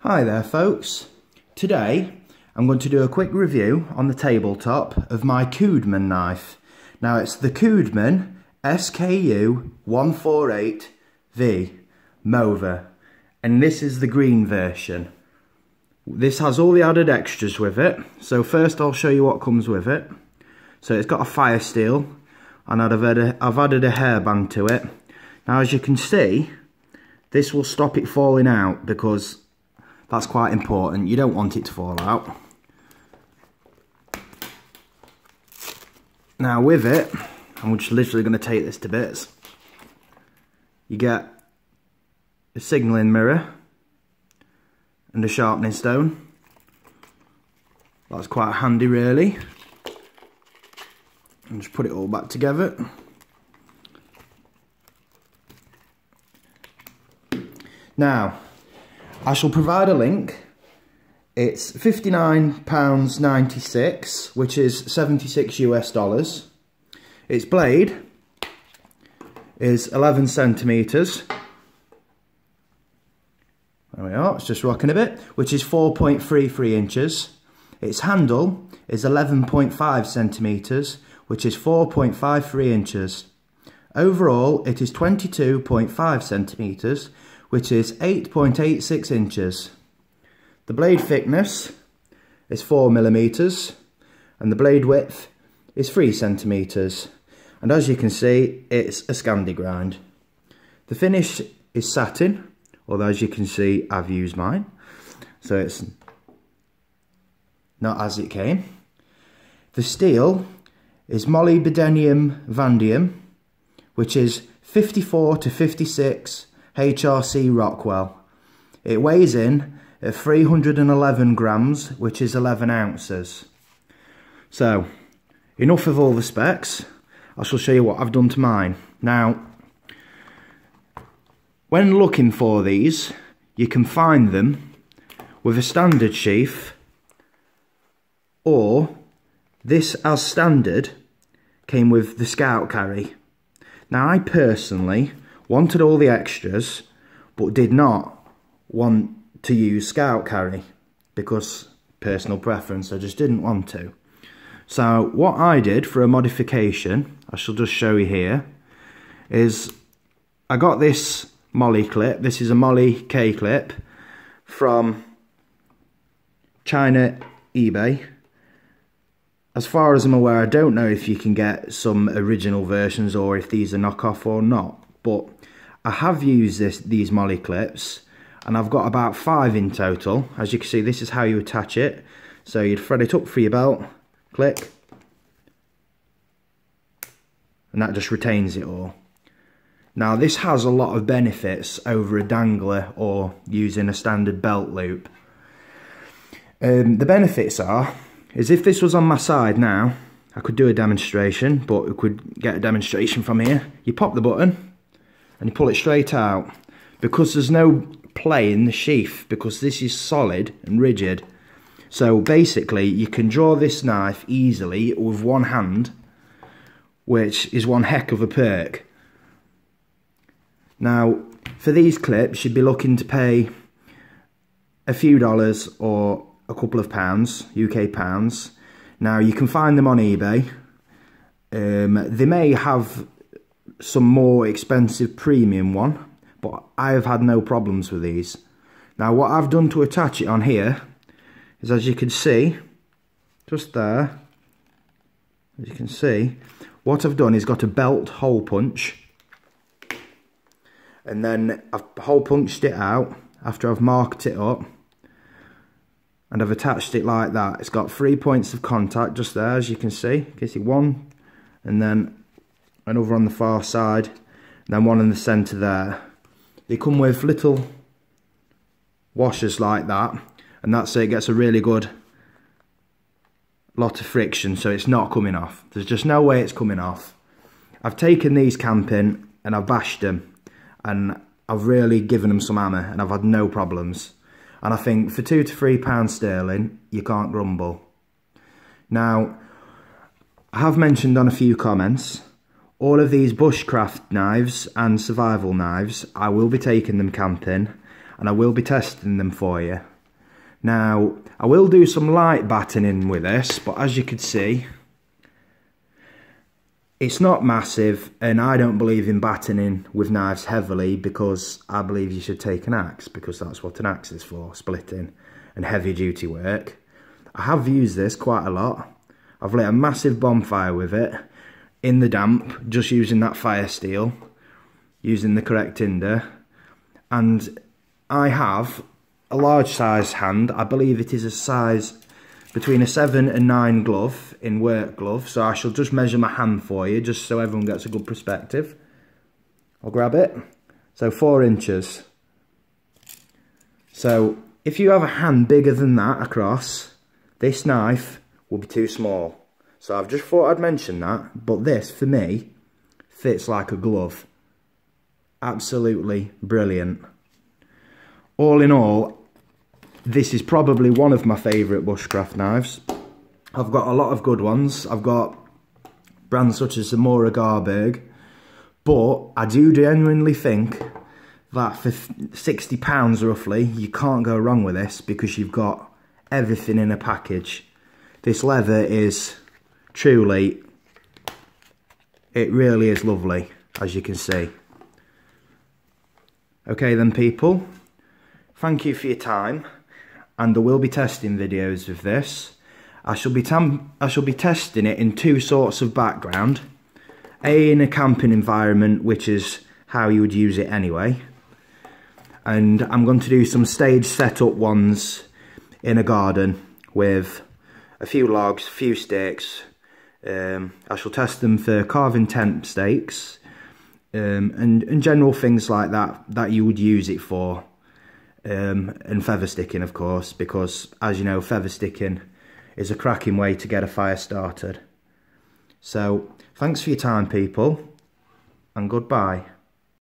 Hi there folks, today I'm going to do a quick review on the tabletop of my CUDEMAN knife. Now it's the CUDEMAN SKU 148V Mova, and this is the green version. This has all the added extras with it, so first I'll show you what comes with it. So it's got a fire steel, and I've added a hairband to it. Now as you can see, this will stop it falling out because that's quite important. You don't want it to fall out. Now with it, I'm just literally going to take this to bits. You get a signalling mirror and a sharpening stone. That's quite handy really. And just put it all back together. Now, I shall provide a link. It's £59.96, which is 76 US dollars. Its blade is 11 centimetres. There we are, it's just rocking a bit, which is 4.33 inches. Its handle is 11.5 centimetres, which is 4.53 inches. Overall, it is 22.5 centimetres, which is 8.86 inches. The blade thickness is 4mm, and the blade width is 3 centimetres. And as you can see, it's a Scandi grind. The finish is satin, although as you can see, I've used mine, so it's not as it came. The steel is molybdenum vanadium, which is 54 to 56 HRC Rockwell. It weighs in at 311 grams, which is 11 ounces. So, enough of all the specs. I shall show you what I've done to mine. Now, when looking for these, you can find them with a standard sheath, or this as standard came with the Scout carry. Now I personally wanted all the extras, but did not want to use Scout carry because personal preference, I just didn't want to. So what I did for a modification, I shall just show you here, is I got this Molly clip. This is a Molly K clip from China eBay. As far as I'm aware, I don't know if you can get some original versions or if these are knockoff or not, but I have used these Molly clips, and I've got about 5 in total. As you can see, this is how you attach it. So you'd thread it up for your belt, click, and that just retains it all. Now this has a lot of benefits over a dangler or using a standard belt loop. The benefits is if this was on my side now, I could do a demonstration, but we could get a demonstration from here. You pop the button and you pull it straight out, because there's no play in the sheath, because this is solid and rigid. So basically you can draw this knife easily with one hand, which is one heck of a perk. Now for these clips you'd be looking to pay a few dollars or a couple of pounds, UK pounds. Now you can find them on eBay. They may have some more expensive premium one, but I have had no problems with these. Now what I've done to attach it on here is, as you can see, just there, as you can see, what I've done is got a belt hole punch, and then I've hole punched it out after I've marked it up, and I've attached it like that. It's got 3 points of contact just there, as you can see. You can see one, and then another on the far side, and then one in the centre there. They come with little washers like that, and that's it. It gets a really good lot of friction, so it's not coming off. There's just no way it's coming off. I've taken these camping and I've bashed them, and I've really given them some hammer, and I've had no problems. And I think for £2 to £3 sterling, you can't grumble. Now, I have mentioned on a few comments, all of these bushcraft knives and survival knives, I will be taking them camping, and I will be testing them for you. Now, I will do some light battening with this, but as you can see, it's not massive, and I don't believe in battening with knives heavily because I believe you should take an axe, because that's what an axe is for, splitting and heavy duty work. I have used this quite a lot. I've lit a massive bonfire with it in the damp, just using that fire steel, using the correct tinder, and I have a large size hand. I believe it is a size between a 7 and 9 glove, in work glove, so I shall just measure my hand for you, just so everyone gets a good perspective. I'll grab it. So 4 inches. So if you have a hand bigger than that across, this knife will be too small. So I've just thought I'd mention that, but this, for me, fits like a glove. Absolutely brilliant. All in all, this is probably one of my favourite bushcraft knives. I've got a lot of good ones. I've got brands such as the Mora Garberg, but I do genuinely think that for £60 roughly, you can't go wrong with this because you've got everything in a package. This leather is truly, it really is lovely, as you can see. Okay then people, thank you for your time, and there will be testing videos of this. I shall be testing it in 2 sorts of background. A, in a camping environment, which is how you would use it anyway. And I'm going to do some stage setup ones in a garden with a few logs, a few sticks. I shall test them for carving tent stakes, and general things like that you would use it for. And feather sticking, of course, because as you know, feather sticking is a cracking way to get a fire started. So thanks for your time people, and goodbye.